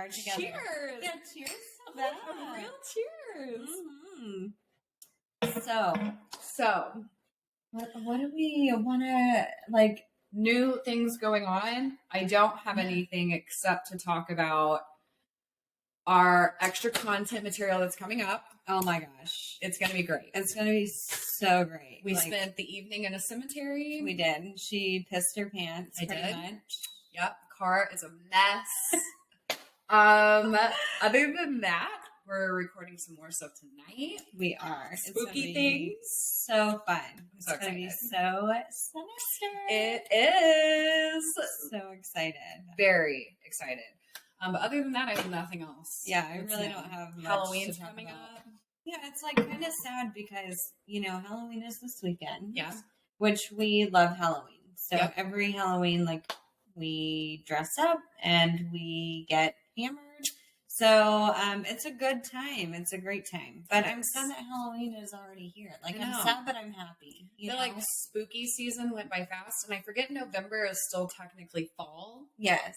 are together. Cheers! Yeah, cheers to that. Real cheers. Mm-hmm. So what do we want to, like, new things going on? I don't have anything except to talk about our extra content material that's coming up. Oh my gosh. It's going to be great. It's going to be so great. We spent the evening in a cemetery. We did. She pissed her pants. I pretty did. much. Yep. Car is a mess. Other than that, we're recording some more stuff tonight. We are. Spooky things. So fun. It's So going to be excited. so sinister. It is. So excited. Very excited. But other than that, I have nothing else. Yeah, I really don't have much. Halloween's to talk coming about. up. Yeah, it's like kind of sad because, Halloween is this weekend. Yeah. Which we love Halloween. So Yep. every Halloween, like, we dress up and we get hammered. So it's a good time. It's a great time. But I'm sad that Halloween is already here. Like, I'm sad, but I'm happy. The like spooky season went by fast, and I forget November is still technically fall. Yes.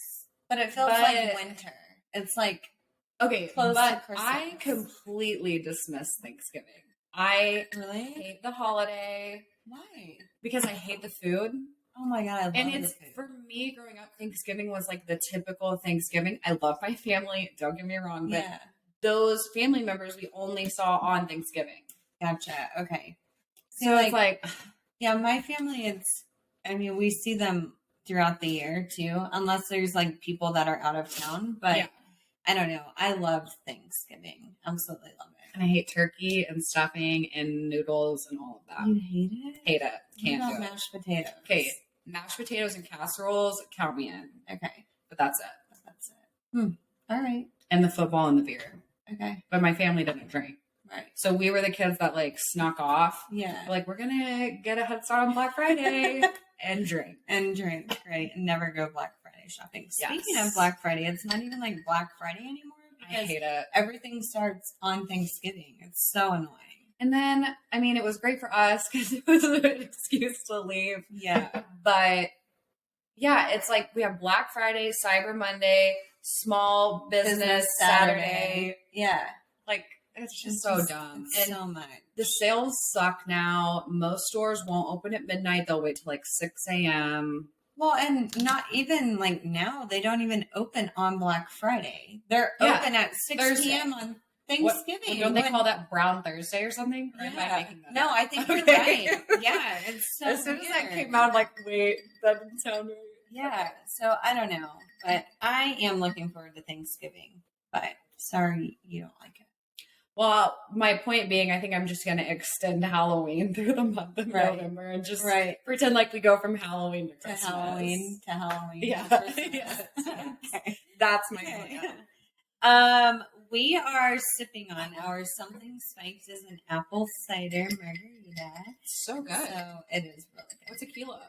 But it feels like winter. It's like close to Christmas. I completely dismiss Thanksgiving. I really hate the holiday. Why? Because I hate the food. Oh my God, I love and it's the food. For me growing up, Thanksgiving was like the typical Thanksgiving. I love my family, don't get me wrong, but those family members we only saw on Thanksgiving. Gotcha. Okay. So it's like yeah, my family, we see them throughout the year too, unless there's like people that are out of town, but I don't know. I love Thanksgiving. Absolutely love it. And I hate turkey and stuffing and noodles and all of that. You hate it? Hate it. Can't do it. Mashed potatoes. Okay, mashed potatoes and casseroles, count me in. Okay. But that's it. That's it. All right. And the football and the beer. Okay. But my family didn't drink. Right. So we were the kids that like snuck off. Yeah. Like, we're going to get a head start on Black Friday and drink. And drink, right? And never go Black Friday shopping. Yes. Speaking of Black Friday, it's not even like Black Friday anymore. I hate it. Everything starts on Thanksgiving. It's so annoying. And then, it was great for us because it was an excuse to leave. Yeah. But, yeah, it's like we have Black Friday, Cyber Monday, Small Business Saturday. Yeah. Like, it's just so dumb. And so much. The sales suck now. Most stores won't open at midnight. They'll wait till like 6 a.m. Well, and not even like now, they don't even open on Black Friday. They're open at 6 p.m. on Thanksgiving. Don't they call that Brown Thursday or something? Or am I making that up? I think you're right. Yeah. It's so as soon as that came out, I'm like, wait, that didn't sound right. Yeah. So I don't know. But I am looking forward to Thanksgiving. But sorry you don't like it. Well, my point being, I think I'm just going to extend Halloween through the month of November and just pretend like we go from Halloween to Christmas. To Halloween. Yeah. Yes. Okay. That's my plan. We are sipping on our Something Spiked is an apple cider margarita. So good. So it is really good. What's a kilo?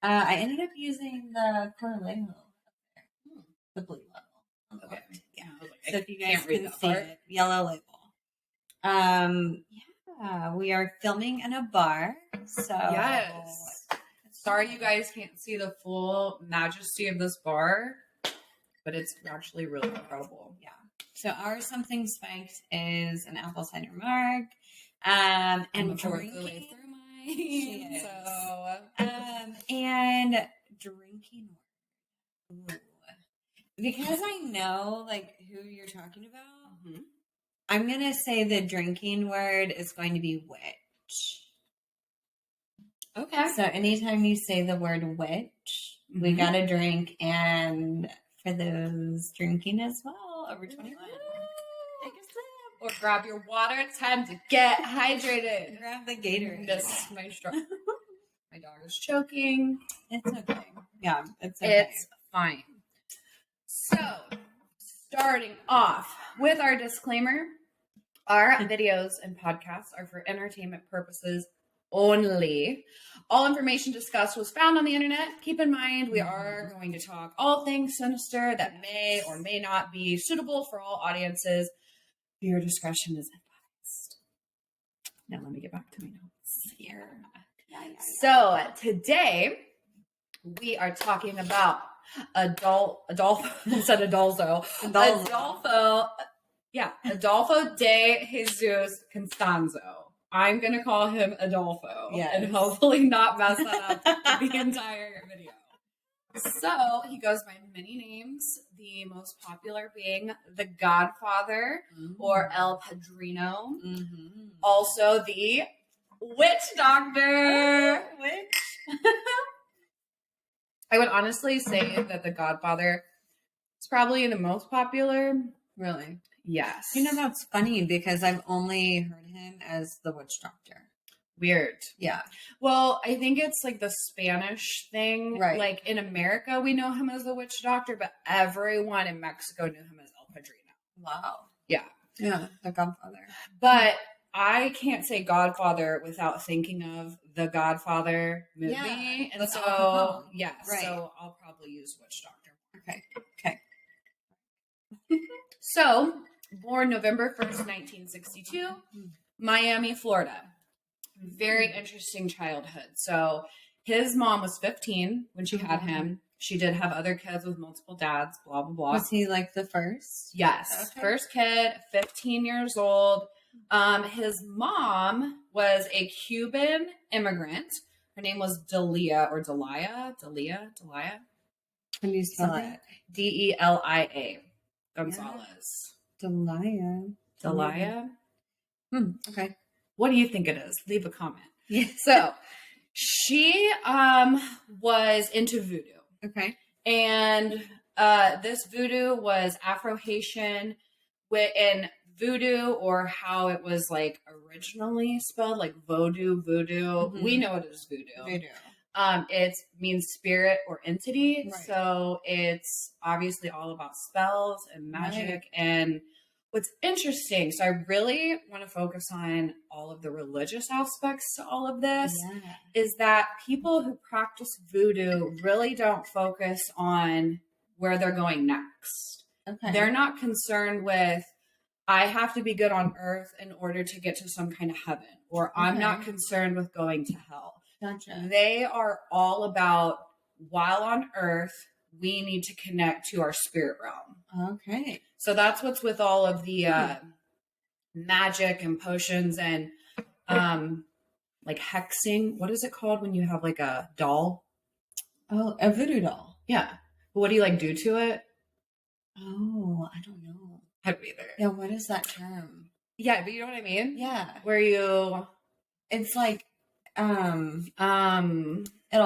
I ended up using the Corlejo. The blue level. Okay. Yeah. So if you guys can see it, yellow label. Yeah, we are filming in a bar. So yes. Sorry you guys can't see the full majesty of this bar, but it's actually really incredible. Yeah. So our Something Spiked is an apple cider marg. And drinking. And drinking. Ooh. Because I know like who you're talking about. Mm-hmm. I'm going to say the drinking word is going to be witch. Okay. So anytime you say the word witch, we got a drink. And for those drinking as well, over 21, take a sip. Or grab your water. It's time to get hydrated. Grab the Gatorade. This is my straw. My dog is choking. It's okay. Yeah, it's okay. It's fine. So, starting off with our disclaimer, our videos and podcasts are for entertainment purposes only. All information discussed was found on the internet. Keep in mind, we are going to talk all things sinister that may or may not be suitable for all audiences. Your discretion is advised. Now let me get back to my notes here. So today we are talking about Adolfo, said Adolfo. Adolfo de Jesus Constanzo. I'm going to call him Adolfo. Yes. And hopefully not mess that up the entire video. So he goes by many names, the most popular being the Godfather or El Padrino. Mm-hmm. Also the Witch Doctor. Oh, witch. I would honestly say that the Godfather is probably the most popular. Really? Yes. You know, that's funny because I've only heard him as the Witch Doctor. Weird. Yeah. Well, I think it's like the Spanish thing. Right. Like in America, we know him as the Witch Doctor, but everyone in Mexico knew him as El Padrino. Wow. Yeah. Yeah, the Godfather. But I can't say Godfather without thinking of the Godfather movie. Yeah, and so, right. So I'll probably use Witch Doctor. Okay. So, born November 1st, 1962, Miami, Florida. Very interesting childhood. So, his mom was 15 when she had him. She did have other kids with multiple dads, blah, blah, blah. Was he like the first? Yes. Okay. First kid, 15 years old. His mom was a Cuban immigrant. Her name was Delia. Delia. Can you spell it? Delia. Gonzalez. Delia. Okay. What do you think it is? Leave a comment. Yeah. So she was into voodoo. Okay. And this voodoo was Afro-Haitian, and voodoo, or how it was like originally spelled, like voodoo. Mm-hmm. We know it as voodoo. It means spirit or entity. Right. So it's obviously all about spells and magic. Right. And what's interesting, so I really want to focus on all of the religious aspects to all of this, is that people who practice voodoo really don't focus on where they're going next. Okay. They're not concerned with, I have to be good on earth in order to get to some kind of heaven, or I'm not concerned with going to hell. Gotcha. They are all about, while on earth, we need to connect to our spirit realm. Okay. So that's what's with all of the magic and potions and like hexing. What is it called when you have like a doll? Oh, a voodoo doll. Yeah. What do you like do to it? Oh, I don't know. I don't either. Yeah, what is that term? Yeah, but you know what I mean? Yeah. Where you... It's like... It'll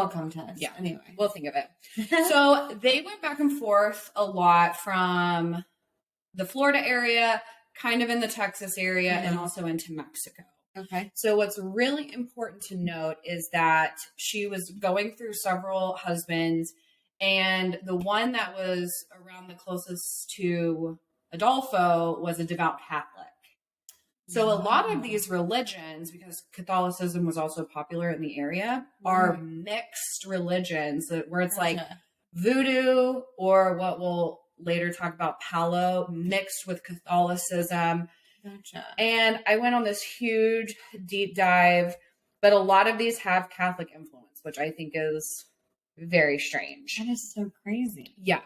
come to us. Yeah. Anyway. We'll think of it. So they went back and forth a lot from the Florida area, kind of in the Texas area, and also into Mexico. Okay. So what's really important to note is that she was going through several husbands, and the one that was around the closest to Adolfo was a devout Catholic. So a lot of these religions, because Catholicism was also popular in the area, are mixed religions where it's like voodoo, or what we'll later talk about, Palo, mixed with Catholicism. Gotcha. And I went on this huge deep dive, but a lot of these have Catholic influence, which I think is very strange. That is so crazy. Yeah.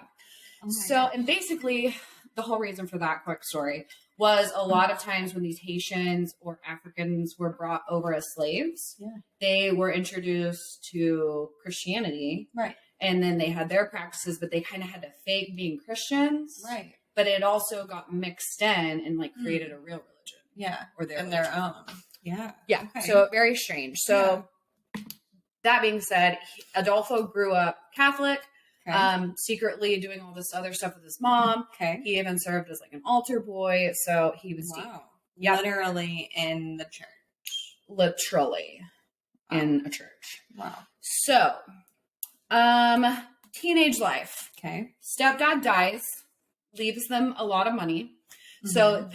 Oh so, and basically the whole reason for that quick story was a lot of times when these Haitians or Africans were brought over as slaves, they were introduced to Christianity. Right. And then they had their practices, but they kind of had to fake being Christians. Right. But it also got mixed in and like created a real religion. Yeah. Or their own. Yeah. Yeah. Okay. So very strange. So that being said, Adolfo grew up Catholic. Okay. Secretly doing all this other stuff with his mom. Okay. He even served as like an altar boy. So he was literally in the church. Literally in a church. Wow. So, teenage life. Okay. Stepdad dies, leaves them a lot of money. Mm-hmm. So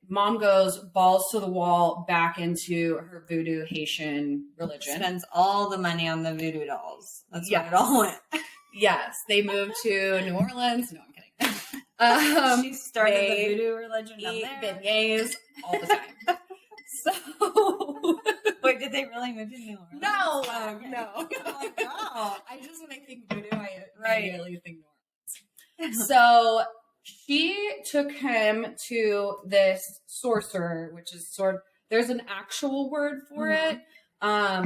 mom goes balls to the wall back into her voodoo Haitian religion. Spends all the money on the voodoo dolls. That's what it all went. Yes, they moved to New Orleans. No, I'm kidding. She started the voodoo religion down there. Beignets all the time. So, wait, did they really mention New Orleans? No, Oh, okay. no. I'm like, wow. I just, when I think voodoo, I Right. immediately think New Orleans. So she took him to this sorcerer, which is there's an actual word for it. I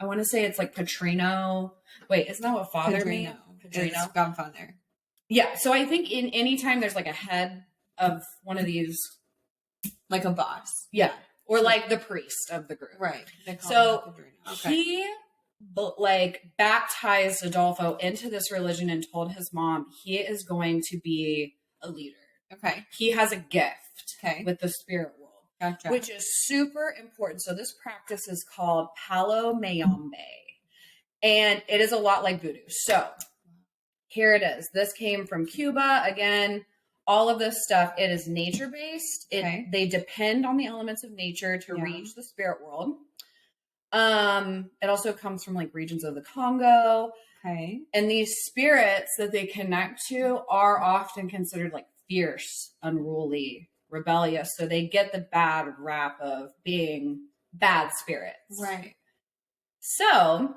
want to say it's like Padrino. Wait, isn't that what father means? Padrino. It's Godfather. Yeah. So I think in any time there's like a head of one of these, like a boss. Yeah. Or like the priest of the group. Right. So he like baptized Adolfo into this religion and told his mom he is going to be a leader. Okay. He has a gift with the spirit world. Gotcha. Which is super important. So this practice is called Palo Mayombe. And it is a lot like voodoo. So here it is. This came from Cuba. Again, all of this stuff, it is nature-based. They depend on the elements of nature to reach the spirit world. It also comes from like regions of the Congo. Okay. And these spirits that they connect to are often considered like fierce, unruly, rebellious, so they get the bad rap of being bad spirits. Right. So,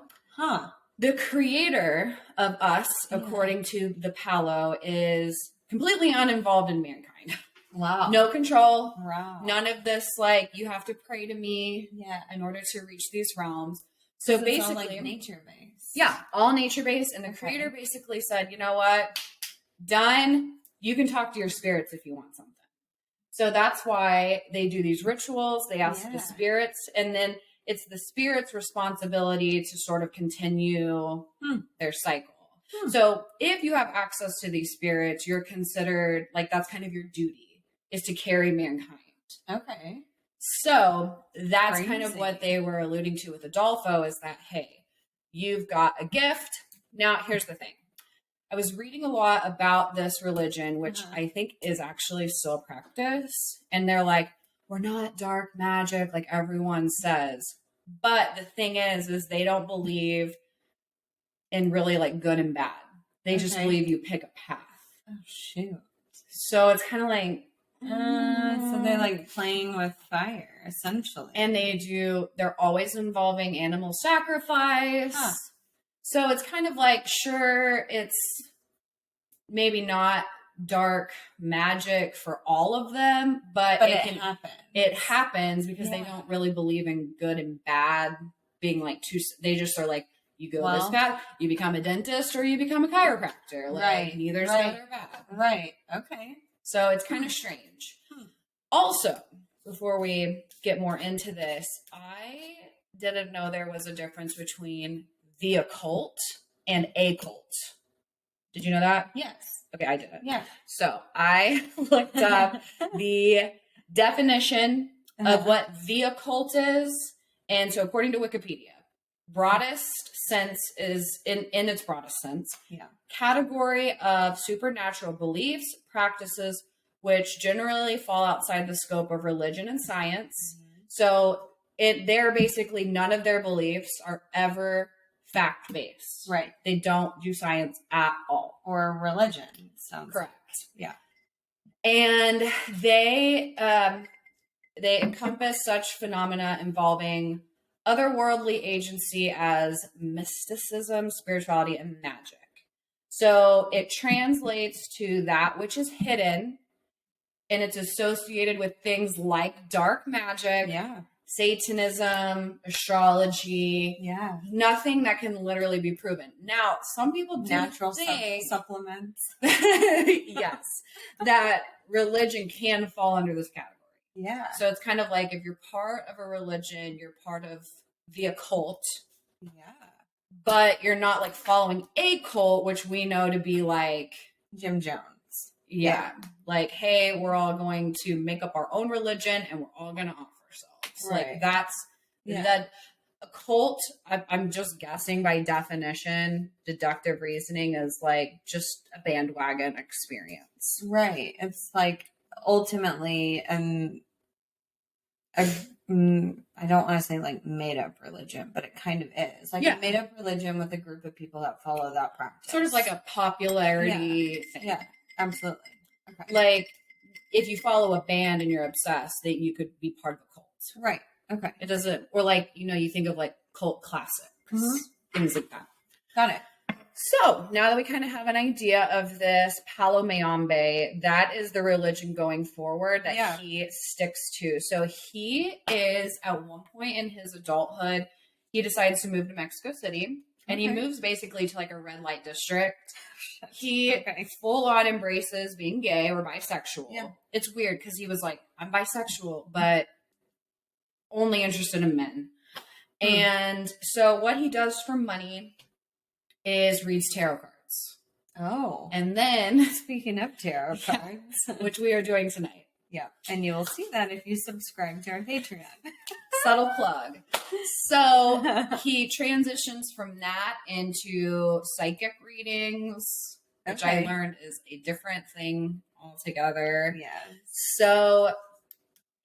the creator of us, according to the Palo, is completely uninvolved in mankind. Wow. No control. Wow. None of this, like, you have to pray to me in order to reach these realms. So basically, it's all like nature-based. Yeah, all nature-based. And the creator basically said, you know what? Done. You can talk to your spirits if you want something. So that's why they do these rituals. They ask the spirits, and then it's the spirits' responsibility to sort of continue their cycle. So if you have access to these spirits, you're considered, like, that's kind of your duty, is to carry mankind. Okay. So that's kind of what they were alluding to with Adolfo, is that, hey, you've got a gift. Now, here's the thing. I was reading a lot about this religion, which I think is actually still a practice. And they're like, we're not dark magic like everyone says. But the thing is they don't believe in really like good and bad. They just believe you pick a path. Oh, shoot. So it's kind of like... so they're like playing with fire, essentially. And they're always involving animal sacrifice. So it's kind of like, sure, it's maybe not dark magic for all of them, but it can happen. It happens because they don't really believe in good and bad being like two. They just are like, you go this path, you become a dentist or you become a chiropractor. Like, neither's good or bad. Right. Okay. So it's kind of strange. Also, before we get more into this, I didn't know there was a difference between the occult and occult. Did you know that? Yes. Okay, I didn't. Yeah. So I looked up the definition of what the occult is. And so according to Wikipedia, broadest sense is, in its broadest sense, category of supernatural beliefs, practices, which generally fall outside the scope of religion and science. So they're basically, none of their beliefs are ever fact-based. Right. They don't do science at all. Or religion. Sounds correct. Yeah. And they encompass such phenomena involving otherworldly agency as mysticism, spirituality, and magic. So it translates to that which is hidden, and it's associated with things like dark magic, Satanism, astrology, nothing that can literally be proven. Now, some people do natural think supplements, yes, that religion can fall under this category. Yeah. So it's kind of like, if you're part of a religion, you're part of the occult. Yeah. But you're not like following a cult, which we know to be like Jim Jones. Yeah. Like, hey, we're all going to make up our own religion and we're all going to off ourselves. Right. Like, that's that occult. I'm just guessing by definition, deductive reasoning is like just a bandwagon experience. Right. It's like ultimately I don't want to say like made up religion, but it kind of is like a made up religion with a group of people that follow that practice. Sort of like a popularity thing. Yeah, absolutely. Okay. Like if you follow a band and you're obsessed, that you could be part of a cult. Right. Okay. It doesn't, or like, you think of like cult classics, things like that. Got it. So now that we kind of have an idea of this Palo Mayombe, that is the religion going forward that he sticks to. So he is at one point in his adulthood, he decides to move to Mexico City, and he moves basically to like a red light district. He full on embraces being gay or bisexual. Yeah. It's weird because he was like, I'm bisexual, but only interested in men. And so what he does for money is reads tarot cards. Oh. And then, speaking of tarot cards, which we are doing tonight. Yeah. And you will see that if you subscribe to our Patreon. Subtle plug. So he transitions from that into psychic readings, which I learned is a different thing altogether. Yes. So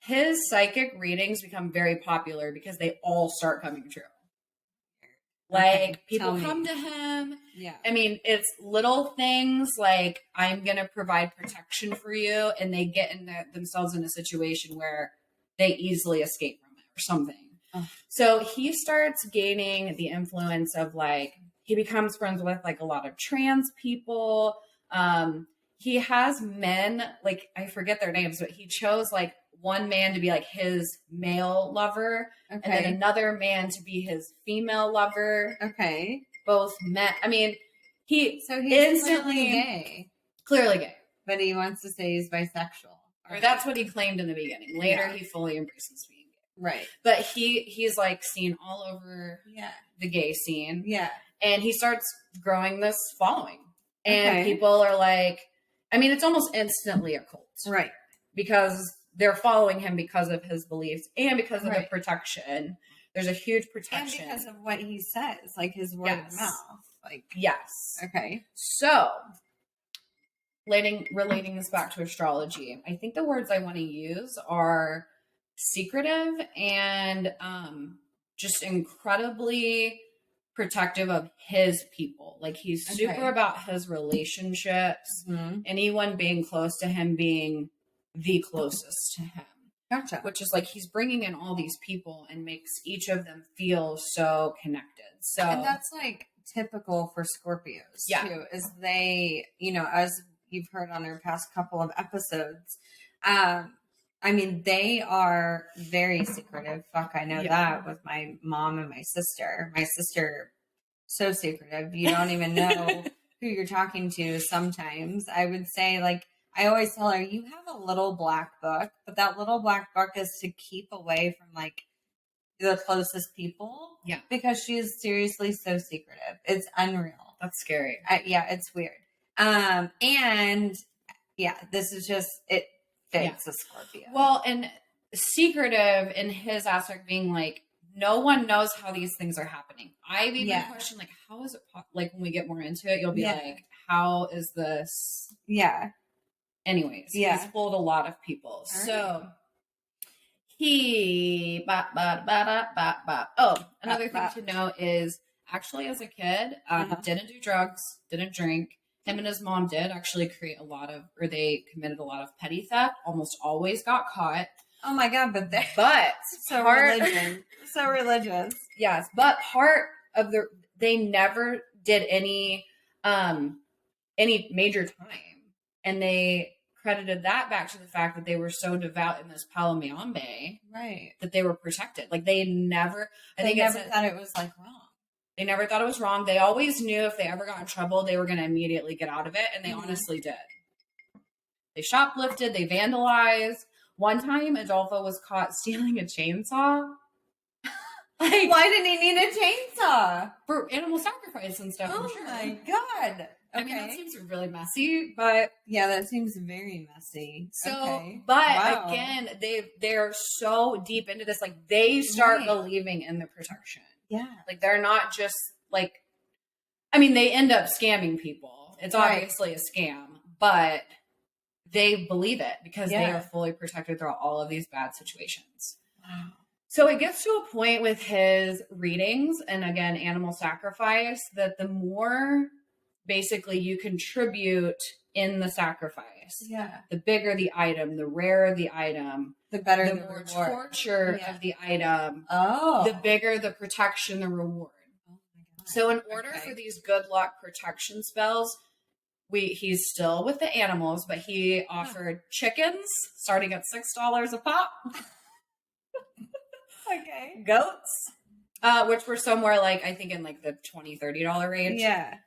his psychic readings become very popular because they all start coming true. Like, people come to him. Yeah. I mean, it's little things like, I'm going to provide protection for you. And they get themselves in a situation where they easily escape from it or something. Oh. So he starts gaining the influence of like, he becomes friends with like a lot of trans people. He has men, like, I forget their names, but he chose like one man to be like his male lover, and then another man to be his female lover. Okay. Both men. I mean, he's instantly clearly gay, but he wants to say he's bisexual. Or that's what he claimed in the beginning. Later, he fully embraces being gay. Right. But he's like seen all over the gay scene. Yeah. And he starts growing this following, and people are like, I mean, it's almost instantly a cult, right? Because they're following him because of his beliefs and because of the protection. There's a huge protection. And because of what he says, like his word of mouth. Like, yes. Okay. So, relating this back to astrology, I think the words I want to use are secretive and just incredibly protective of his people. Like, he's super about his relationships. Anyone being close to him being the closest to him. Gotcha. Which is like, he's bringing in all these people and makes each of them feel so connected. So, and that's like typical for Scorpios too, is they, as you've heard on our past couple of episodes, I mean, they are very secretive. Fuck, I know that with my mom and my sister. My sister, so secretive. You don't even know who you're talking to sometimes. I would say, like, I always tell her, you have a little black book, but that little black book is to keep away from, like, the closest people. Yeah. Because she is seriously so secretive. It's unreal. That's scary. It's weird. And this is just, it fits a Scorpio. Well, and secretive in his aspect being like, no one knows how these things are happening. I've even questioned, like, how is it, like, when we get more into it, you'll be like, how is this? Yeah. Anyways, he's fooled a lot of people. All so he, another thing to know is, actually, as a kid, didn't do drugs, didn't drink. Him and his mom did actually they committed a lot of petty theft, almost always got caught. Oh my God, but so religious. Yes, but part of they never did any major time, and they credited that back to the fact that they were so devout in this Palo Mayombe, right? That they were protected. Like, they never, thought it was like wrong. They never thought it was wrong. They always knew if they ever got in trouble, they were going to immediately get out of it, and they honestly did. They shoplifted, they vandalized. One time, Adolfo was caught stealing a chainsaw. Like, why did he need a chainsaw? For animal sacrifice and stuff. Oh my God. I mean, that seems really messy, but yeah, that seems very messy. So, but again, they're so deep into this, like, they start believing in the protection. Yeah. Like, they're not just like, I mean, they end up scamming people. It's obviously a scam, but they believe it because they are fully protected throughout all of these bad situations. Wow. So it gets to a point with his readings, and again, animal sacrifice, that the more basically you contribute in the sacrifice, Yeah. the bigger the item, the rarer the item, The better the the more reward. torture Yeah. of the item, Oh. the bigger the protection, the reward. Oh my God. So in order for these good luck protection spells, he's still with the animals, but he offered chickens starting at $6 a pop. Okay. Goats, which were somewhere like, I think in like the $20, $30 range. Yeah.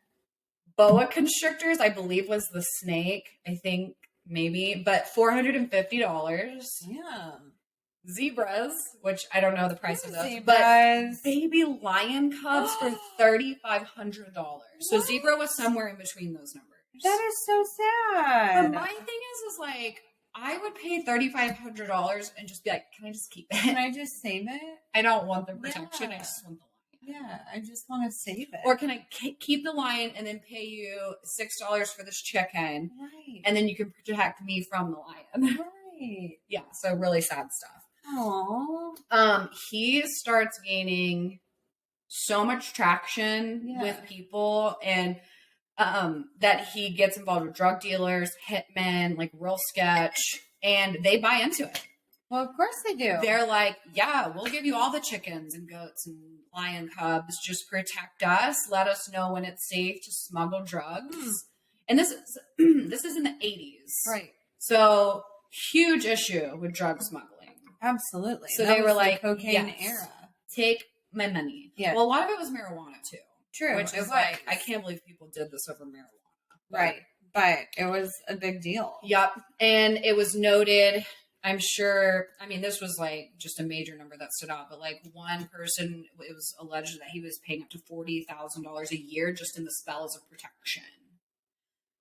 Boa constrictors, I believe was the snake. I think maybe, but $450. Yeah. Zebras, which I don't know the price of those, Zebras. but baby lion cubs for $3,500. So What? zebra was somewhere in between those numbers. That is so sad. But my thing is like, I would pay $3,500 and just be like, can I just keep Can it? I just save it? I don't want the protection. Yeah. I just want the lion. Yeah, I just want to save it. Or can I keep the lion and then pay you $6 for this chicken? Right. And then you can protect me from the lion. Right. Yeah, so really sad stuff. Aww. He starts gaining so much traction with people, and that he gets involved with drug dealers, hitmen, like real sketch, and they buy into it. Well, of course they do. They're like, yeah, we'll give you all the chickens and goats and lion cubs. Just protect us. Let us know when it's safe to smuggle drugs. And this is in the 80s. Right. So huge issue with drug smuggling. Absolutely. So That they were was like, the cocaine yes, era. take my money. Yeah. Well, a lot of it was marijuana too. True. Which is like, I can't believe people did this over marijuana. Right. But it was a big deal. Yep. And it was noted, I'm sure, I mean, this was like just a major number that stood out, but like one person, it was alleged that he was paying up to $40,000 a year just in the spells of protection.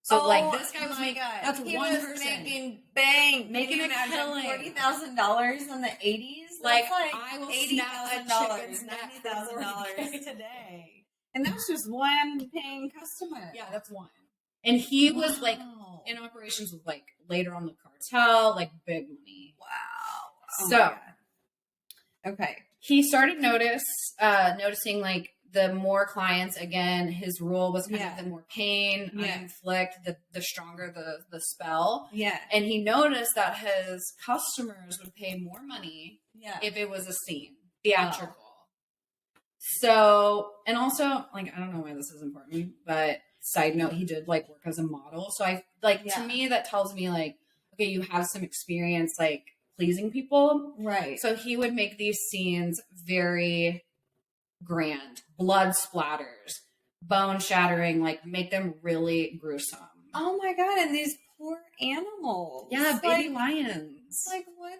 So like this guy was making, that's he one was person making bank, making a killing. $40,000 in the 80s. Like, That's I will $80,000, snap a chicken's neck for $90,000 today, and that's just one paying customer. Yeah, that's one. And he was like in operations with like later on the cartel, like big money. Wow. Oh So, okay, he started noticing like the more clients, again, his rule was kind of the more pain I inflict, the stronger the spell. Yeah. And he noticed that his customers would pay more money if it was a scene, theatrical. So, and also, like, I don't know why this is important, but side note, he did like work as a model. So I like, to me, that tells me like, okay, you have some experience like pleasing people. Right. So he would make these scenes very grand, blood splatters, bone shattering, like make them really gruesome. Oh my God. And these poor animals. Yeah, baby lions. Like, what in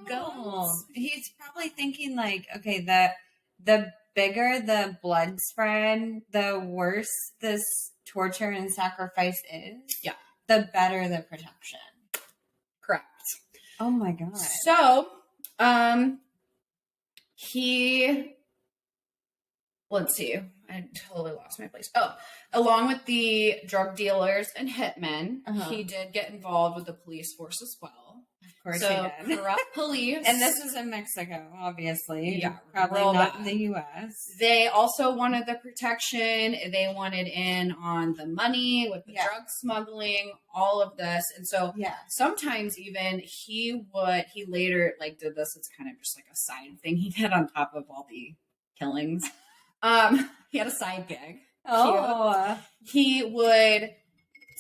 the world? Goats. He's probably thinking like, okay, the bigger the blood spread, the worse this torture and sacrifice is. Yeah. The better the protection. Correct. Oh my God. So, let's see. I totally lost my place. Oh, along with the drug dealers and hitmen, he did get involved with the police force as well. Of course so he did. Corrupt police. And this is in Mexico, obviously. Yeah. Probably not in the U.S. They also wanted the protection. They wanted in on the money with the drug smuggling, all of this. And so sometimes even he later like did this. It's kind of just like a side thing he did on top of all the killings. He had a side gig. Oh. He would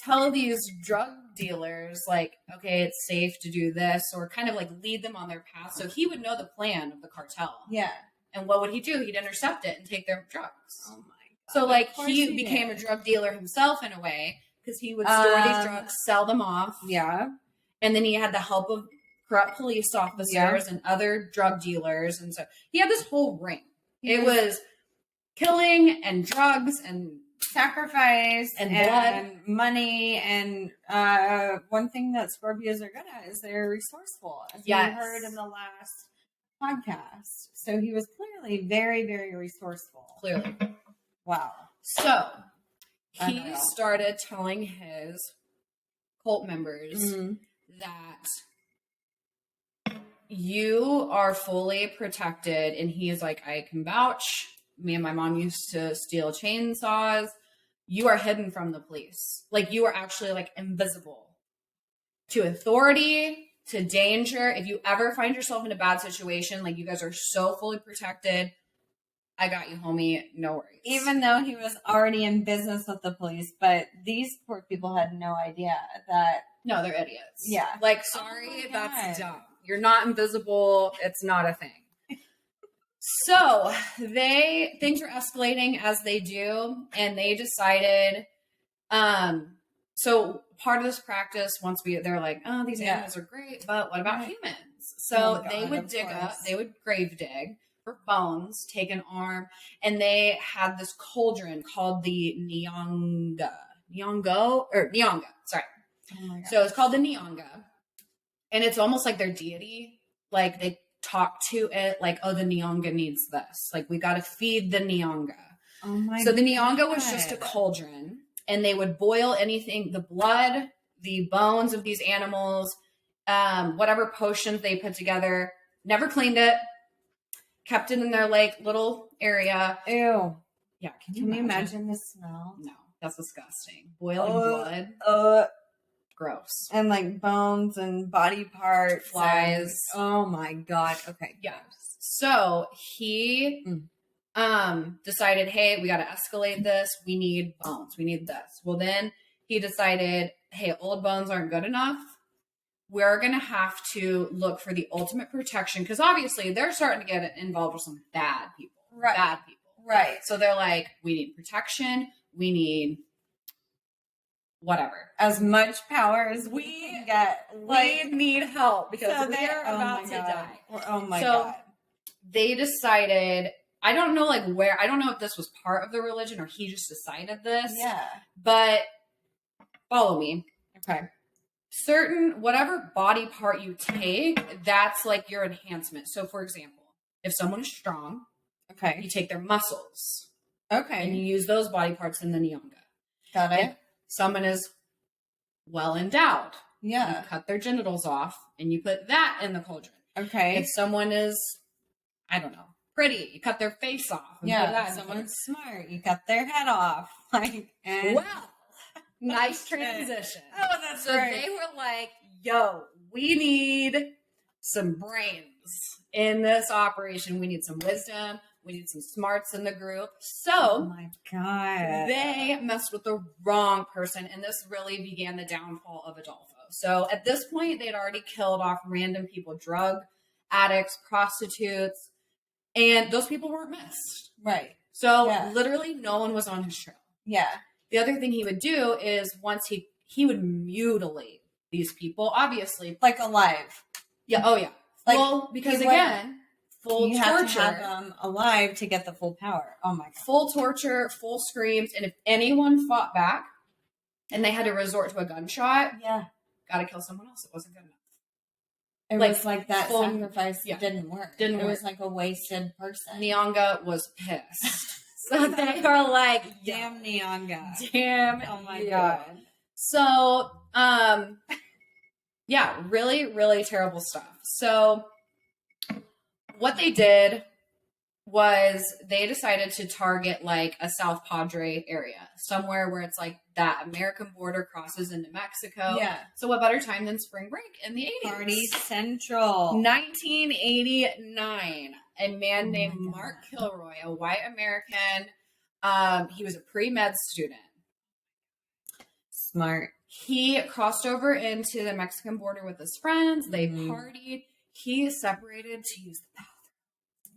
tell these drug dealers like, okay, it's safe to do this, or kind of like lead them on their path. So he would know the plan of the cartel. Yeah. And what would he do? He'd intercept it and take their drugs. Oh my God. So like he became a drug dealer himself in a way, because he would store these drugs, sell them off. Yeah. And then he had the help of corrupt police officers and other drug dealers. And so he had this whole ring. It was killing and drugs and sacrifice and blood and money. And one thing that Scorpios are good at is they're resourceful, as we heard in the last podcast. So he was clearly very, very resourceful. Clearly. Wow. So he started telling his cult members that you are fully protected. And he is like, I can vouch. Me and my mom used to steal chainsaws. you are hidden from the police. Like, you are actually, like, invisible to authority, to danger. If you ever find yourself in a bad situation, like, you guys are so fully protected. I got you, homie. No worries. Even though he was already in business with the police, but these poor people had no idea that. No, they're idiots. Yeah. Like, sorry, that's dumb. You're not invisible. It's not a thing. So things were escalating as they do, and they decided, so part of this practice, they're like, oh, these animals are great, but what about humans? So they would they would grave dig for bones, take an arm, and they had this cauldron called the Nyanga. Sorry. Oh my God. So it's called the Nyanga, and it's almost like their deity. Like, they talk to it like, oh, the Nyanga needs this. Like, we got to feed the Nyanga. Oh my God. So the Nyanga was just a cauldron, and they would boil anything, the blood, the bones of these animals, whatever potions they put together, never cleaned it, kept it in their, like, little area. Ew. Yeah. Can you imagine the smell? No, that's disgusting. Boiling blood. Gross. And, like, bones and body parts. Flies. Oh my God. Okay. Yeah. So he decided, hey, we got to escalate this. We need bones. We need this. Well, then he decided, hey, old bones aren't good enough. We're going to have to look for the ultimate protection, because obviously they're starting to get involved with some bad people. Right. Bad people. Right. So they're like, we need protection. We need whatever. As much power as we can get. We need help, because they're about to die. Oh my God. They decided, I don't know, like, where, I don't know if this was part of the religion or he just decided this. Yeah. But follow me. Okay. Whatever body part you take, that's like your enhancement. So, for example, if someone is strong, okay, you take their muscles. Okay. And you use those body parts in the Nyanga. Got it. If someone is well endowed, yeah, you cut their genitals off and you put that in the cauldron. Okay. If someone is, I don't know, pretty, you cut their face off. And put that in someone's smart, you cut their head off. Like, and well, nice transition. Oh, that's so right. They were like, yo, we need some brains in this operation. We need some wisdom. We need some smarts in the group. So, oh my God, they messed with the wrong person, and this really began the downfall of Adolfo. So at this point, they'd already killed off random people, drug addicts, prostitutes, and those people weren't missed. Right. So literally no one was on his trail. Yeah. The other thing he would do is once he would mutilate these people, obviously. Like alive. Yeah. Oh, yeah. Like, well, because again, full you torture. have to have them alive to get the full power. Oh my God. Full torture, full screams. And if anyone fought back and they had to resort to a gunshot, got to kill someone else. It wasn't good enough. It was like that sacrifice didn't work. It was like a wasted person. Nyanga was pissed. So they are like, damn Nyanga. Damn. Oh my God. So, really, really terrible stuff. So what they did was they decided to target like a South Padre area, somewhere where it's like that American border crosses into Mexico. Yeah. So what better time than spring break in the 80s? Party Central. 1989. A man named Mark Kilroy, a white American. He was a pre-med student. Smart. He crossed over into the Mexican border with his friends. They partied. He separated to use the bathroom.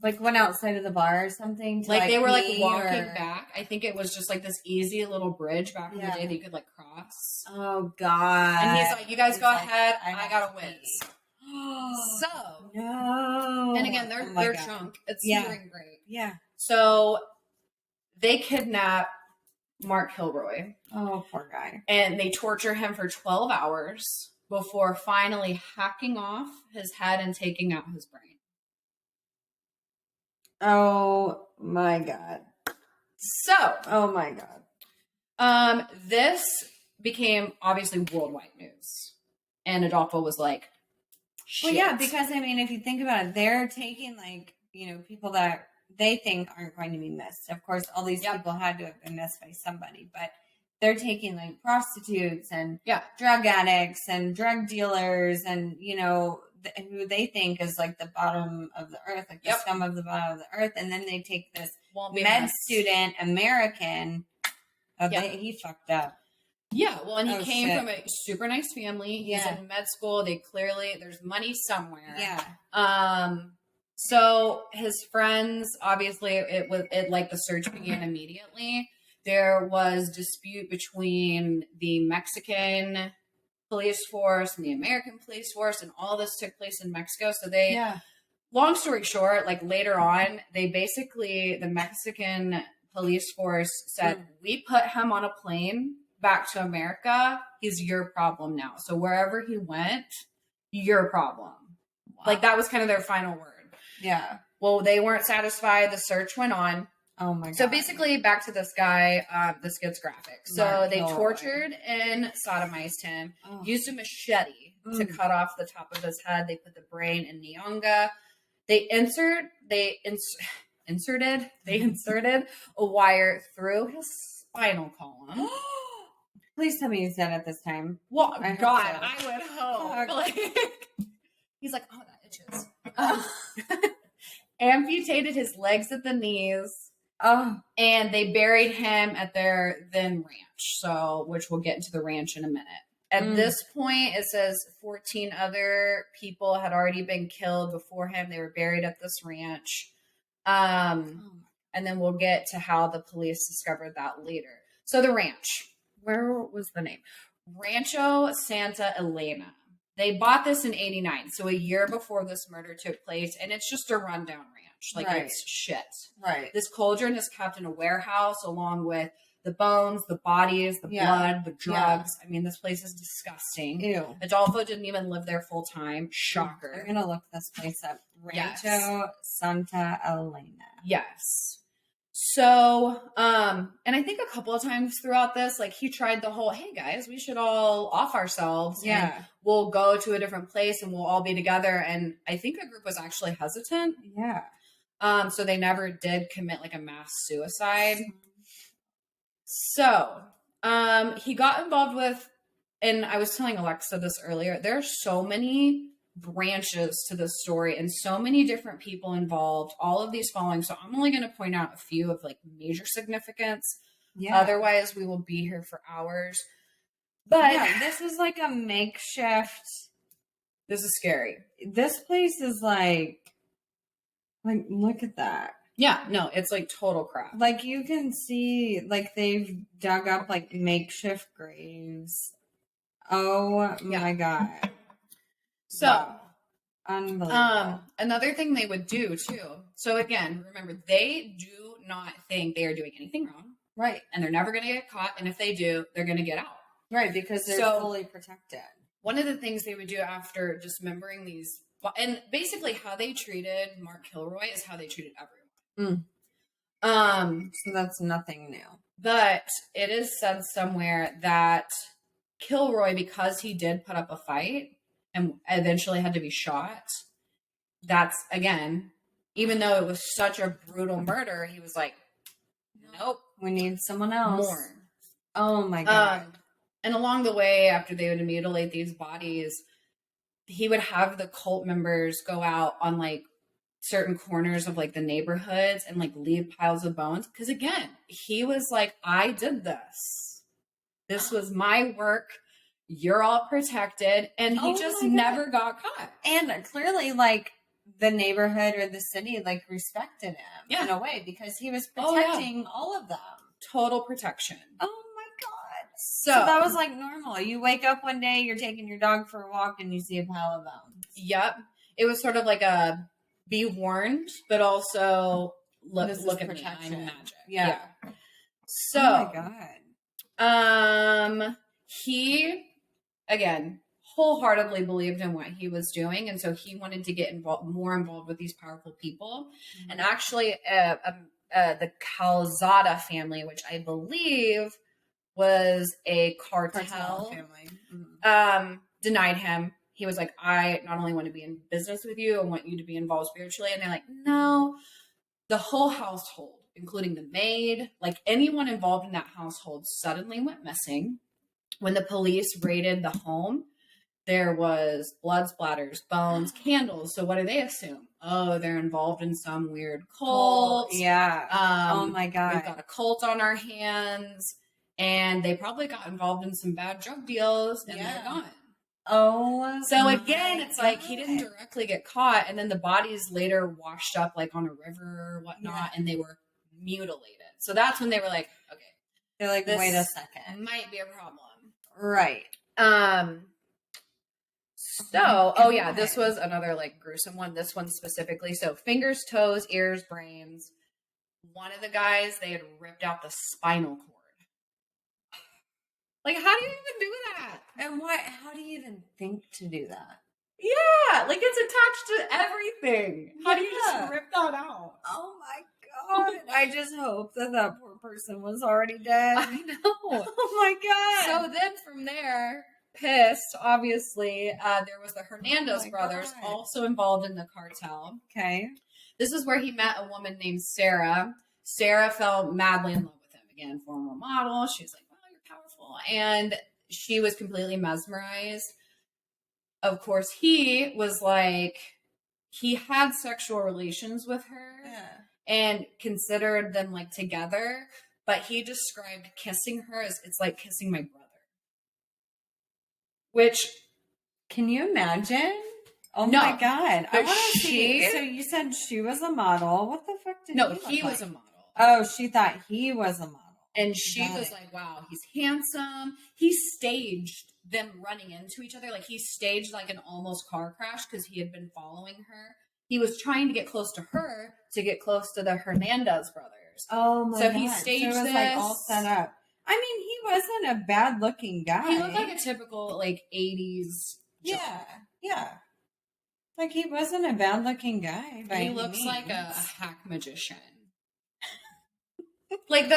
Like went outside of the bar or something? To like they were like walking back. I think it was just like this easy little bridge back in the day that you could like cross. Oh God. And he's like, you guys go ahead. I gotta whiz. So. No. And again, they're drunk. It's spring break. Yeah. So they kidnap Mark Kilroy. Oh, poor guy. And they torture him for 12 hours before finally hacking off his head and taking out his brain. Oh my God. So. Oh my God. This became obviously worldwide news. And Adolfo was like, shit. Well, yeah, because I mean, if you think about it, they're taking like, people that they think aren't going to be missed. Of course, all these people had to have been missed by somebody, but they're taking like prostitutes and drug addicts and drug dealers and, you know, who they think is like the bottom of the earth, like the scum of the bottom of the earth. And then they take this med student American. He fucked up. Yeah, well, and he came from a super nice family. He's in med school. There's money somewhere. Yeah. So his friends, obviously, the search began immediately. There was dispute between the Mexican police force and the American police force, and all this took place in Mexico. So long story short, like later on, the Mexican police force said, we put him on a plane back to America. He's your problem now. So wherever he went, your problem. Wow. Like that was kind of their final word. Yeah. Well, they weren't satisfied. The search went on. Oh my God. So basically back to this guy, this gets graphic. So they tortured and sodomized him, used a machete to cut off the top of his head. They put the brain in Nyanga. They inserted a wire through his spinal column. Please tell me you said it this time. Well, I would hope. Like, he's like, oh, that itches. Amputated his legs at the knees. And they buried him at their then ranch. So, which we'll get into the ranch in a minute. At this point, it says 14 other people had already been killed before him. They were buried at this ranch. And then we'll get to how the police discovered that later. So the ranch, where was the name? Rancho Santa Elena. They bought this in 89, so a year before this murder took place, and it's just a rundown ranch. Like, it's shit. Right. This cauldron is kept in a warehouse along with the bones, the bodies, the blood, the drugs. I mean, this place is disgusting. Ew. Adolfo didn't even live there full time. Shocker. We're going to look this place up. Rancho Santa Elena. Yes. So, and I think a couple of times throughout this, like he tried the whole, hey guys, we should all off ourselves. Yeah. And we'll go to a different place and we'll all be together. And I think a group was actually hesitant. Yeah. So they never did commit like a mass suicide. So, he got involved with, and I was telling Alexa this earlier, there are so many branches to this story and so many different people involved, all of these following. So I'm only going to point out a few of like major significance. Yeah. Otherwise we will be here for hours. But yeah, this is like a makeshift. This is scary. This place is like look at that. Yeah, no, it's like total crap. Like you can see, like they've dug up like makeshift graves. Oh my God. So, wow. Unbelievable. Another thing they would do too. So again, remember, they do not think they are doing anything wrong. Right. And they're never going to get caught. And if they do, they're going to get out. Right. Because they're fully protected. One of the things they would do after dismembering these, and basically how they treated Mark Kilroy is how they treated everyone. So that's nothing new. But it is said somewhere that Kilroy, because he did put up a fight and eventually had to be shot, that's, again, even though it was such a brutal murder, he was like, nope. We need someone else. More. Oh my God. And along the way, after they would mutilate these bodies, he would have the cult members go out on like certain corners of like the neighborhoods and like leave piles of bones. Because again, he was like, I did this. This was my work. You're all protected. And he just never got caught. And clearly, like, the neighborhood or the city, like, respected him in a way because he was protecting all of them. Total protection. Oh, my God. So that was, like, normal. You wake up one day, you're taking your dog for a walk, and you see a pile of bones. Yep. It was sort of like a be warned, but also look at protection. Me, I'm magic. Yeah. So, oh, my God. He... again, wholeheartedly believed in what he was doing. And so he wanted to get more involved with these powerful people. Mm-hmm. And actually, the Calzada family, which I believe was a cartel family, denied him. He was like, I not only want to be in business with you, I want you to be involved spiritually. And they're like, no. The whole household including the maid, like anyone involved in that household suddenly went missing. When the police raided the home, there was blood splatters, bones, candles. So what do they assume? Oh, they're involved in some weird cult. Yeah. Oh my God. We've got a cult on our hands. And they probably got involved in some bad drug deals and they're gone. Oh. So again, it's like he didn't directly get caught. And then the bodies later washed up like on a river or whatnot. And they were mutilated. So that's when they were like, okay. They're like, wait a second. Might be a problem. Right. So, oh yeah, this was another like gruesome one. This one specifically. So fingers, toes, ears, brains. One of the guys, they had ripped out the spinal cord. Like, how do you even do that? And what? How do you even think to do that? Yeah, like it's attached to everything. How do you just rip that out? Oh my God. I just hope that poor person was already dead. I know. Oh my God. So then from there, pissed, obviously, there was the Hernandez brothers also involved in the cartel. Okay. This is where he met a woman named Sarah. Sarah fell madly in love with him. Again, former model. She was like, wow, you're powerful. And she was completely mesmerized. Of course, he was like, he had sexual relations with her and considered them like together. But he described kissing her as it's like kissing my brother. Which, can you imagine? Oh no, my God. I want to see. So you said she was a model. What the fuck did he was a model. Oh, she thought he was a model. And she was like, wow, he's handsome. He staged them running into each other. Like he staged like an almost car crash because he had been following her. He was trying to get close to her to get close to the Hernandez brothers. Oh my God. So he staged so it was this. Like all set up. I mean, he wasn't a bad looking guy. He looked like a typical like 80s. Yeah. Like he wasn't a bad looking guy. He looks like a hack magician. like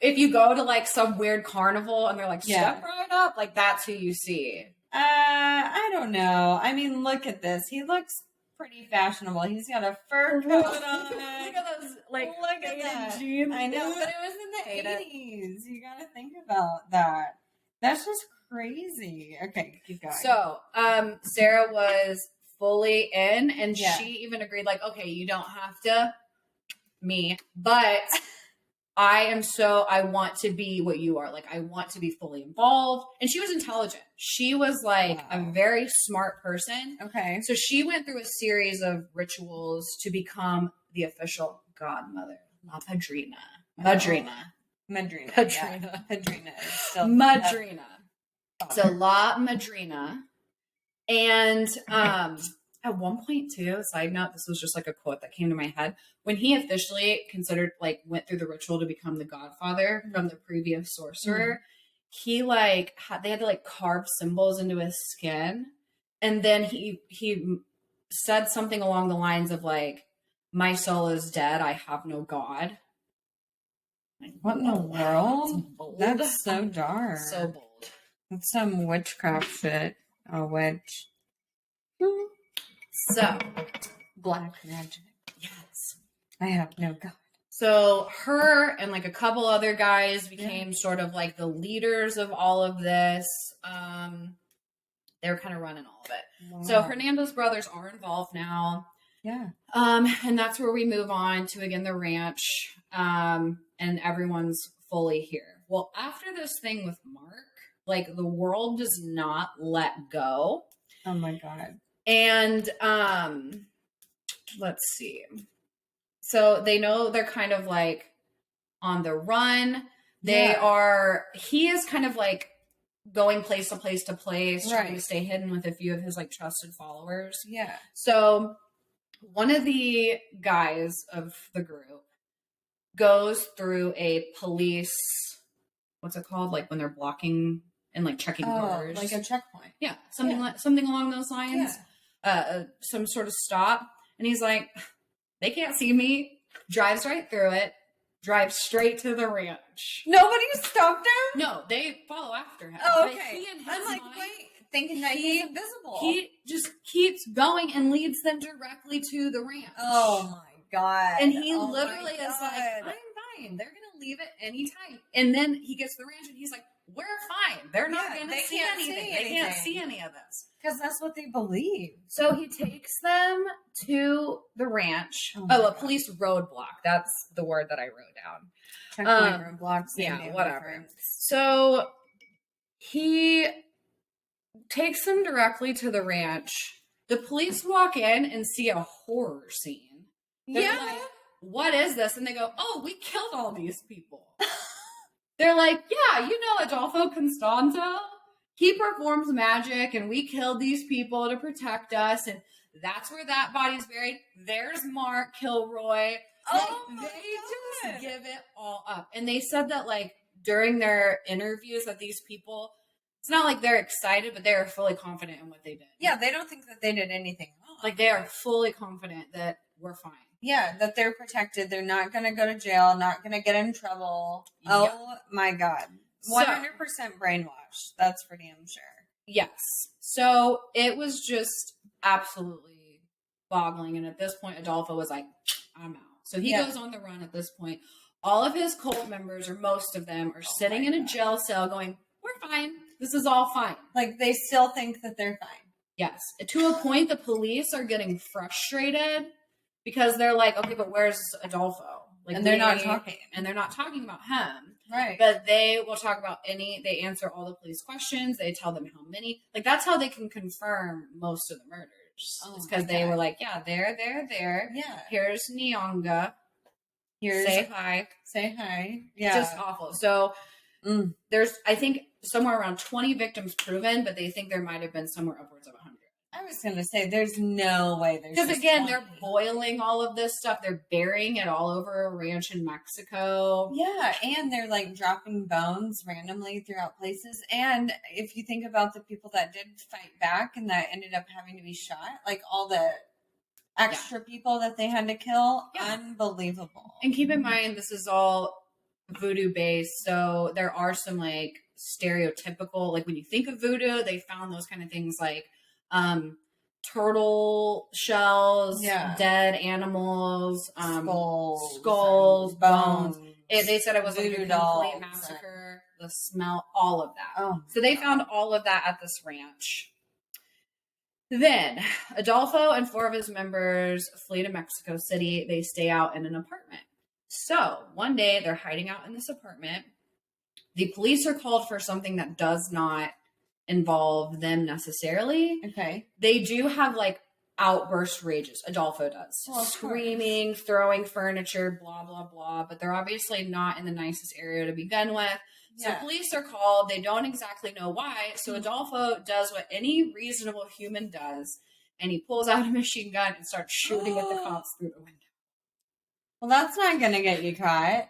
if you go to like some weird carnival and they're like, step right up, like that's who you see. I don't know. I mean, look at this. He looks pretty fashionable. He's got a fur coat on. Look at those like look at that. jeans. I know, but it was in the 80s. You got to think about that. That's just crazy. Okay, keep going. So, Sarah was fully in, and she even agreed, like, okay, you don't have to but I want to be what you are. Like, I want to be fully involved. And she was intelligent. She was like a very smart person. Okay. So she went through a series of rituals to become the official godmother, La Padrina. Madrina. Padrina is still Madrina. So La Madrina. And at one point too, side note, this was just like a quote that came to my head. When he officially went through the ritual to become the godfather from the previous sorcerer, he they had to like carve symbols into his skin. And then he said something along the lines of like, my soul is dead. I have no God. Like, what in the world? That's so dark. So bold. That's some witchcraft shit. A witch. So, black magic. Yes. I have no God. So her and like a couple other guys became sort of like the leaders of all of this. They were kind of running all of it. Wow. So Hernandez brothers are involved now. Yeah. And that's where we move on to, again, the ranch. And everyone's fully here. Well, after this thing with Mark, like the world does not let go. Oh my God. And let's see. So they know they're kind of like on the run. He is kind of like going place to place to place, trying to stay hidden with a few of his like trusted followers. Yeah. So one of the guys of the group goes through a police, what's it called? Like when they're blocking and like checking cars. Like a checkpoint. Yeah. Something along those lines. Yeah. Some sort of stop. And he's like, they can't see me. Drives right through it. Drives straight to the ranch. Nobody stopped him? No, they follow after him. Oh, okay. He and his I'm like, wait, thinking that he's invisible. He just keeps going and leads them directly to the ranch. Oh my God. And he Oh literally my is like, God. I'm fine. They're going to leave at any time. And then he gets to the ranch and he's like, we're fine. They're not going to see anything. They can't see any of this. Because that's what they believe. So he takes them to the ranch. Oh, a police roadblock. That's the word that I wrote down. Checkpoint roadblocks. Yeah, whatever. So he takes them directly to the ranch. The police walk in and see a horror scene. They're like, what is this? And they go, oh, we killed all these people. They're like, yeah, you know Adolfo Constanzo? He performs magic and we killed these people to protect us. And that's where that body's buried. There's Mark Kilroy. Just give it all up. And they said that like during their interviews that these people, it's not like they're excited, but they are fully confident in what they did. Yeah, they don't think that they did anything wrong. Like they are fully confident that we're fine. Yeah, that they're protected. They're not going to go to jail, not going to get in trouble. Yeah. Oh my God. 100% brainwashed. That's for damn sure. Yes. So it was just absolutely boggling. And at this point, Adolfo was like, I'm out. So he goes on the run at this point. All of his cult members, or most of them, are sitting in a jail cell going, we're fine. This is all fine. Like they still think that they're fine. Yes. To a point, the police are getting frustrated because they're like, okay, but where's Adolfo? Like, and they're not talking. And they're not talking about him. Right. But they will talk about they answer all the police questions. They tell them how many. Like, that's how they can confirm most of the murders. Oh, it's because they were like, yeah, there. Yeah. Here's Nyanga. Say hi. Say hi. Yeah. Just awful. So there's, I think, somewhere around 20 victims proven, but they think there might have been somewhere upwards of 100. I was going to say, there's no way there's because again, 20. They're boiling all of this stuff. They're burying it all over a ranch in Mexico. Yeah, and they're like dropping bones randomly throughout places. And if you think about the people that did fight back and that ended up having to be shot, like all the extra people that they had to kill, unbelievable. And keep in mind, this is all voodoo based, so there are some like stereotypical, like when you think of voodoo, they found those kind of things like turtle shells, dead animals, skulls, bones. They said it was like a complete massacre. The smell, all of that. Oh, so they found all of that at this ranch. Then Adolfo and 4 of his members flee to Mexico City. They stay out in an apartment. So one day they're hiding out in this apartment. The police are called for something that does not involve them necessarily. Okay. They do have like outburst rages. Adolfo does. Well, screaming, throwing furniture, blah, blah, blah. But they're obviously not in the nicest area to begin with. So police are called. They don't exactly know why. So Adolfo does what any reasonable human does. And he pulls out a machine gun and starts shooting at the cops through the window. Well, that's not going to get you caught.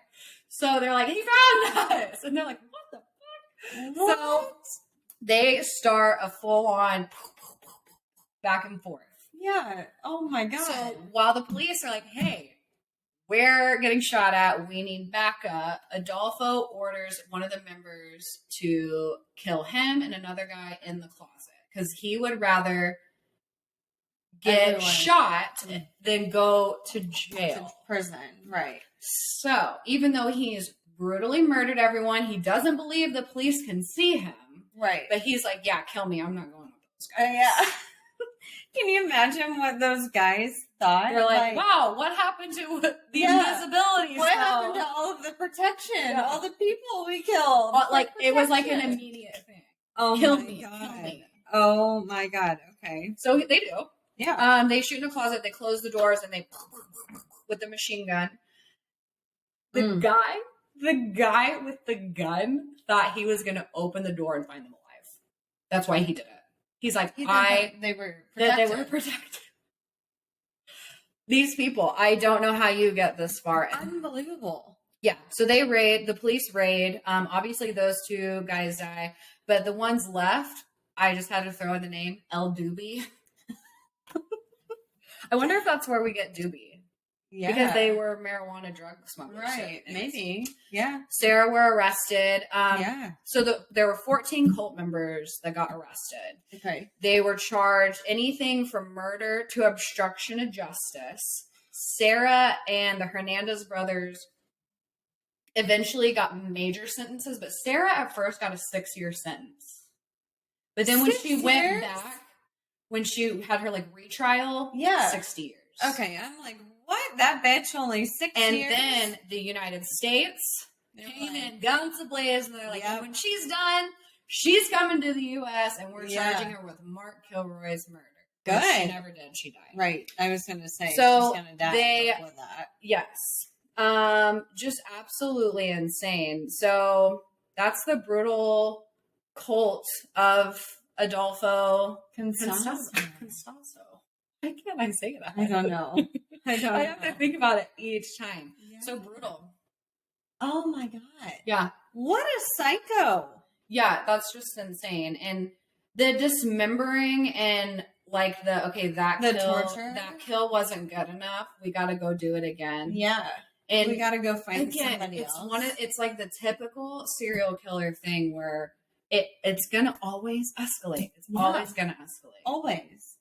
So they're like, he found us. And they're like, what the fuck? What? So they start a full-on back and forth. Yeah. Oh, my God. So while the police are like, hey, we're getting shot at, we need backup, Adolfo orders one of the members to kill him and another guy in the closet. Because he would rather get shot than go to jail. To prison, right. So, even though he's brutally murdered everyone, he doesn't believe the police can see him. Right. But he's like, yeah, kill me. I'm not going with those guys. Yeah. Can you imagine what those guys thought? They're like, wow, what happened to the invisibility? What happened to all of the protection? Yeah. All the people we killed? Like, it was like an immediate thing. Oh, kill my me. God. Kill me. Oh, my God. Okay. So they do. Yeah. They shoot in a closet, they close the doors, and they with the machine gun. The guy with the gun thought he was going to open the door and find them alive. That's why he did it. He's like, they were protected. These people, I don't know how you get this far in. Unbelievable. Yeah. So the police raid. Obviously those 2 guys die, but the ones left, I just had to throw in the name El Doobie. I wonder if that's where we get Doobie. Yeah. Because they were marijuana drug smugglers. Right. Maybe. Yeah. Sarah were arrested. So there were 14 cult members that got arrested. Okay. They were charged anything from murder to obstruction of justice. Sarah and the Hernandez brothers eventually got major sentences, but Sarah at first got a 6-year sentence. But then when she went back, when she had her like retrial, 60 years. Okay, I'm like, what? That bitch only 6 years? And then the United States came in guns ablaze, and they're like, when she's done, she's coming to the U.S., and we're charging her with Mark Kilroy's murder. Good. She never did. She died. Right. I was going to say, so she's going to die before that. Yes. Just absolutely insane. So that's the brutal cult of Adolfo Constanzo. Why can't I say that? I don't know. I have to think about it each time. Yeah. So brutal. Oh my God. Yeah. What a psycho. Yeah, that's just insane. And the dismembering and like that torture, that kill wasn't good enough. We got to go do it again. Yeah. And we got to go find somebody else. It's like the typical serial killer thing where it's going to always escalate. It's always going to escalate. Always.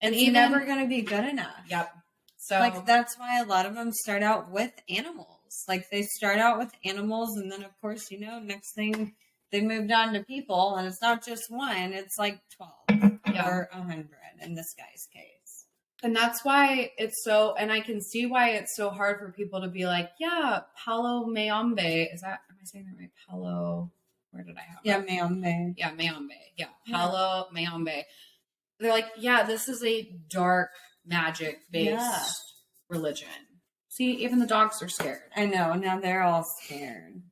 And it's never going to be good enough. Yep. So like that's why a lot of them start out with animals. Like they start out with animals, and then of course, next thing they moved on to people, and it's not just one; it's like 12 or 100 in this guy's case. And that's why it's so. And I can see why it's so hard for people to be like, "Yeah, Paulo Mayombe." Am I saying that right? Paulo. Where did I have? Yeah, Mayombe. Yeah, Mayombe. Yeah, Paulo Mayombe. They're like, yeah, this is a dark magic-based religion. See, even the dogs are scared. I know. Now they're all scared.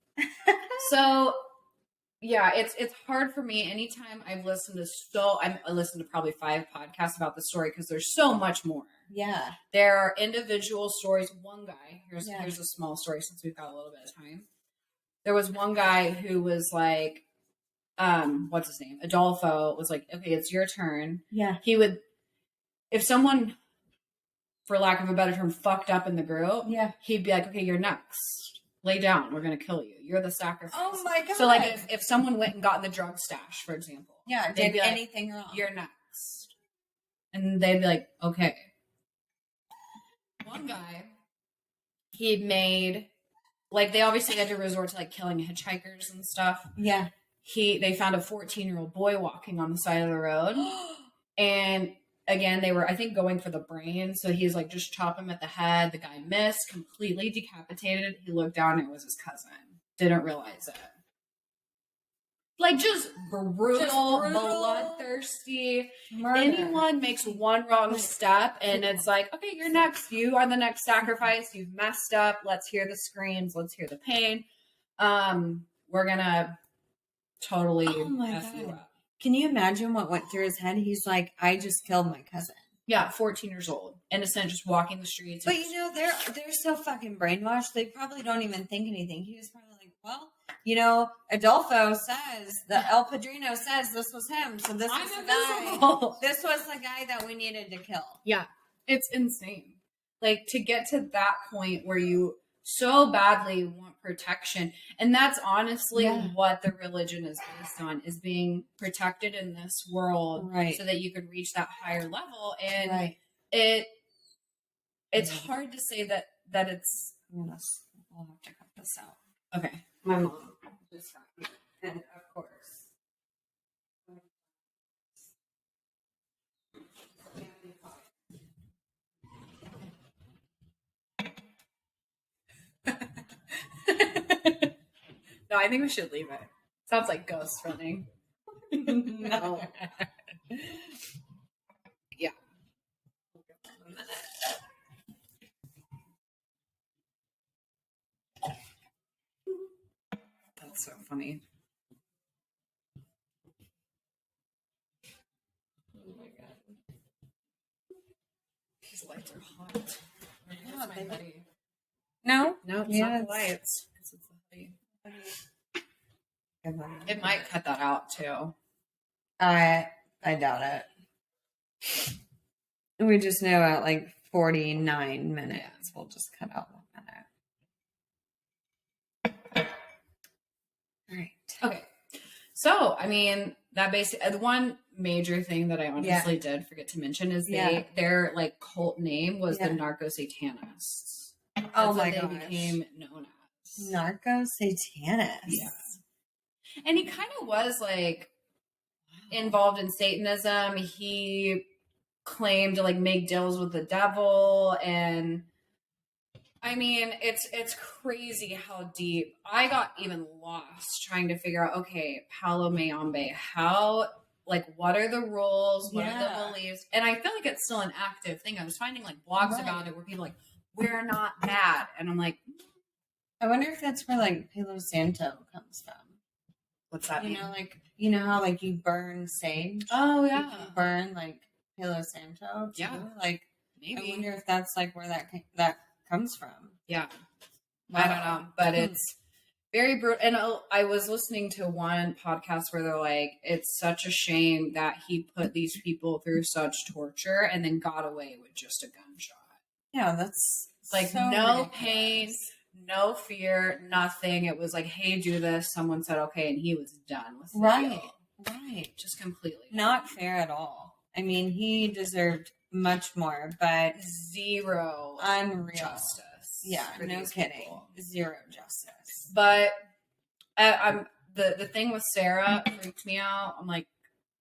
So, yeah, it's hard for me. Anytime I've listened to I listened to probably 5 podcasts about the story because there's so much more. Yeah. There are individual stories. One guy, here's a small story since we've got a little bit of time. There was one guy who was like, what's his name? Adolfo was like, okay, it's your turn. Yeah. He would, if someone, for lack of a better term, fucked up in the group, he'd be like, okay, you're next. Lay down. We're going to kill you. You're the sacrifice. Oh my God. So like if someone went and got in the drug stash, for example. Yeah. They'd Did anything wrong. You're next. And they'd be like, okay. One guy, he'd made, like they obviously had to resort to like killing hitchhikers and stuff. Yeah. They found a 14-year-old boy walking on the side of the road. And again, they were, I think, going for the brain. So he's like, just chop him at the head. The guy missed, completely decapitated. He looked down, it was his cousin. Didn't realize it. Like, just brutal, bloodthirsty. Murder. Anyone makes one wrong step, and it's like, okay, you're next. You are the next sacrifice. You've messed up. Let's hear the screams. Let's hear the pain. We're going to totally mess you up. Can you imagine what went through his head? He's like, I just killed my cousin. Yeah, 14 years old. Innocent, just walking the streets. But they're so fucking brainwashed. They probably don't even think anything. He was probably like, well, Adolfo says, El Padrino says this was him. So this was the guy. This was the guy that we needed to kill. Yeah, it's insane. Like, to get to that point where you so badly want protection. And that's honestly what the religion is based on, is being protected in this world so that you could reach that higher level. And it's hard to say that it's... We'll have to cut this out. Okay. My mom just got me. And of course. No, I think we should leave it. Sounds like ghosts running. No. Yeah. That's so funny. Oh my God. These lights are hot. No, it's not the lights. It's the hoodie. It might cut that out too. I doubt it. We just know at like 49 minutes, we'll just cut out 1 minute. All right. Okay. So, I mean, that basically, the one major thing that I honestly did forget to mention is their like cult name was the Narco Satanists. Oh my gosh. They became known as. Narco Satanist. Yeah. And he kind of was like involved in Satanism. He claimed to like make deals with the devil, and I mean, it's crazy how deep. I got even lost trying to figure out, okay, Palo Mayombe, how, like, what are the rules? What are the beliefs? And I feel like it's still an active thing. I was finding, like, blogs about it where people are like, we're not bad. And I'm like, I wonder if that's where, like, Palo Santo comes from. What's that mean? You know, like, you know how, like, you burn sage? Oh, yeah. You burn, like, Palo Santo, too? Yeah. Like, maybe. I wonder if that's, like, where that comes from. Yeah. Wow. I don't know. But it's very brutal. And I was listening to one podcast where they're like, it's such a shame that he put these people through such torture and then got away with just a gunshot. Yeah, that's like so no ridiculous. Pain, no fear, nothing. It was like, hey, do this. Someone said, okay. And he was done with the deal. Right. Just completely. Not fair at all. I mean, he deserved much more, but zero unreal justice. Yeah, no kidding. People. Zero justice. But I'm the thing with Sarah freaked me out. I'm like,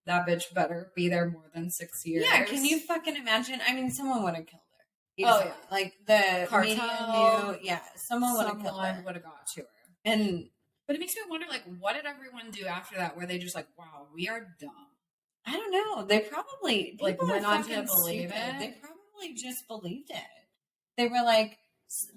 that bitch better be there more than 6 years. Yeah, can you fucking imagine? I mean, someone would have killed her. Easily. Oh yeah, like the cartel. Media knew, someone would have killed her. Would have got to her. And but it makes me wonder, like, what did everyone do after that? Where they just like, wow, we are dumb. I don't know. They probably like went on to believe it. They probably just believed it. They were like,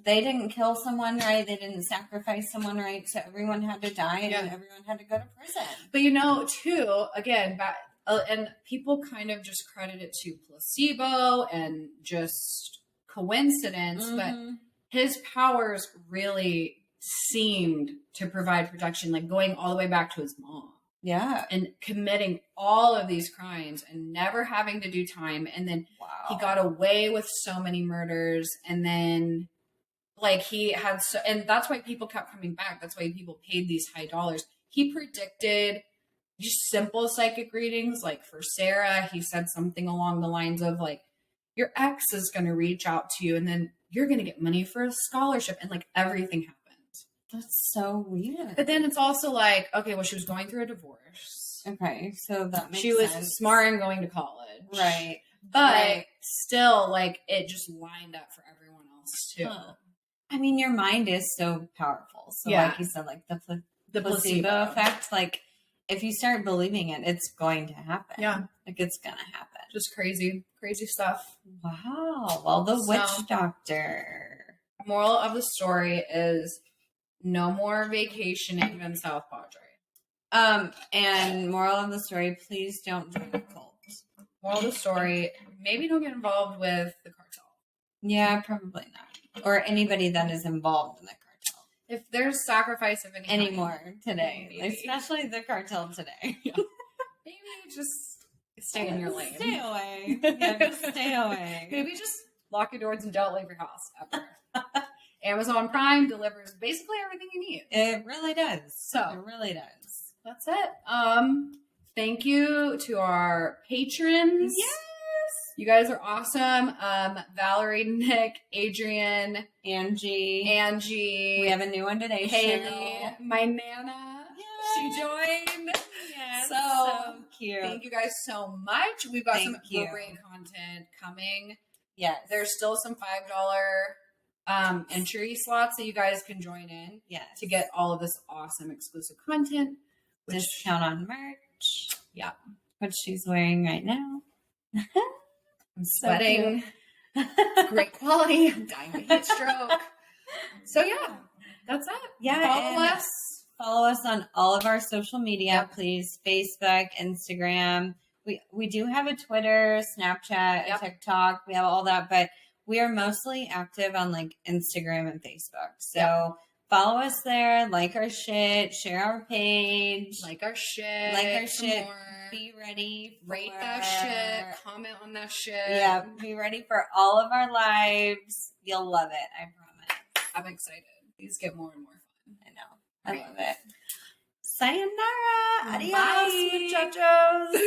they didn't kill someone right. They didn't sacrifice someone right. So everyone had to die and everyone had to go to prison. But you know, too, again, and people kind of just credit it to placebo and just coincidence. Mm-hmm. But his powers really seemed to provide protection, like going all the way back to his mom. Yeah. And committing all of these crimes and never having to do time. And then he got away with so many murders. And then, like, he had and that's why people kept coming back. That's why people paid these high dollars. He predicted just simple psychic readings. Like for Sarah, he said something along the lines of, like, your ex is going to reach out to you and then you're going to get money for a scholarship. And, like, everything happened. That's so weird. But then it's also like, okay, well, she was going through a divorce. Okay, so that makes sense. She was smart and going to college. Right. But still, like, it just lined up for everyone else, too. Huh. I mean, your mind is so powerful. So, like you said, like, the placebo effect, like, if you start believing it, it's going to happen. Yeah. Like, it's going to happen. Just crazy stuff. Wow. Well, the witch doctor. Moral of the story is, no more vacationing in South Padre. And moral of the story, please don't join a cult. Moral of the story, maybe don't get involved with the cartel. Yeah, probably not. Or anybody that is involved in the cartel. If there's sacrifice of any anymore today. Maybe. Especially the cartel today. Yeah. Maybe just stay in your lane. Stay away. Yeah, just stay away. Maybe just lock your doors and don't leave your house ever. Amazon Prime delivers basically everything you need. It really does. So it really does. That's it. Thank you to our patrons. Yes. You guys are awesome. Valerie, Nick, Adrian, Angie. We have a new one today. Haley, my Nana. Yes. She joined. Yes. So cute. Thank you guys so much. We've got some great content coming. Yes. There's still some $5 entry slots that you guys can join in to get all of this awesome exclusive content. Discount on merch. Yeah. What she's wearing right now. I'm sweating. Great quality. I'm dying of heat stroke. So yeah, that's it. Yeah. Follow us on all of our social media, please. Facebook, Instagram. We do have a Twitter, Snapchat, a TikTok. We have all that, but we are mostly active on like Instagram and Facebook. So follow us there, like our shit, share our page. Like our shit. More. Be ready. Rate that shit. Comment on that shit. Yeah. Be ready for all of our lives. You'll love it. I promise. I'm excited. These get more and more fun. I know. I love it. Sayonara. Adios, Bye. muchachos.